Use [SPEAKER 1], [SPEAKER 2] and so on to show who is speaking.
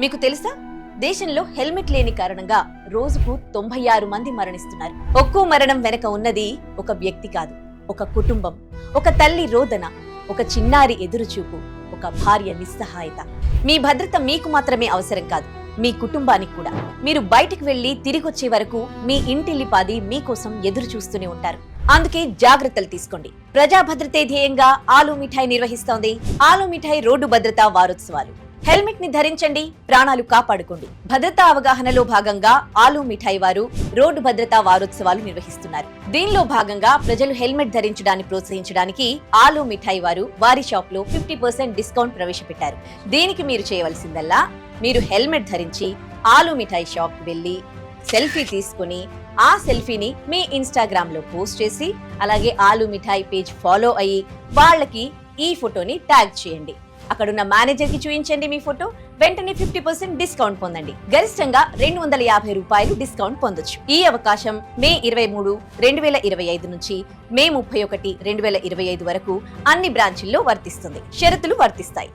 [SPEAKER 1] మీకు తెలుసా, దేశంలో హెల్మెట్ లేని కారణంగా రోజుకు 96 మంది మరణిస్తున్నారు. ఒక్కో మరణం వెనక ఉన్నది ఒక వ్యక్తి కాదు, ఒక కుటుంబం, ఒక తల్లి రోదన, ఒక చిన్నారి ఎదురుచూపు, ఒక భార్య నిస్సహాయత. మీ భద్రత మీకు మాత్రమే అవసరం కాదు, మీ కుటుంబానికి కూడా. మీరు బయటికి వెళ్లి తిరిగొచ్చే వరకు మీ ఇంటిల్లిపాది మీకోసం ఎదురు చూస్తూనే ఉంటారు. అందుకే జాగ్రత్తలు తీసుకోండి. ప్రజా భద్రతే ధ్యేయంగా ఆలు మిఠాయి నిర్వహిస్తోంది ఆలు మిఠాయి రోడ్డు భద్రతా వారోత్సవాలు. హెల్మెట్ ని ధరించండి, ప్రాణాలు కాపాడుకోండి. భద్రతా అవగాహనలో భాగంగా ఆలు మిఠాయి వారు రోడ్డు భద్రతా వారోత్సవాలు నిర్వహిస్తున్నారు. దీనిలో భాగంగా ప్రజలు హెల్మెట్ ధరించడాన్ని ప్రోత్సహించడానికి ఆలు మిఠాయి వారు వారి షాప్ లో 50% డిస్కౌంట్ ప్రవేశపెట్టారు. దీనికి మీరు చేయవలసిందల్లా, మీరు హెల్మెట్ ధరించి ఆలు మిఠాయి షాప్ కి వెళ్లి సెల్ఫీ తీసుకుని ఆ సెల్ఫీని మీ ఇన్స్టాగ్రామ్ లో పోస్ట్ చేసి, అలాగే ఆలు మిఠాయి పేజ్ ఫాలో అయ్యి వాళ్ళకి ఈ ఫోటోని ట్యాగ్ చేయండి. అక్కడున్న మేనేజర్ కి చూపించండి మీ ఫోటో. వెంటనే 50% డిస్కౌంట్ పొందండి. గరిష్టంగా 250 రూపాయలు డిస్కౌంట్ పొందొచ్చు. ఈ అవకాశం మే 23, 2025 నుంచి మే 31, 2025 వరకు అన్ని బ్రాంచుల్లో వర్తిస్తుంది. షరతులు వర్తిస్తాయి.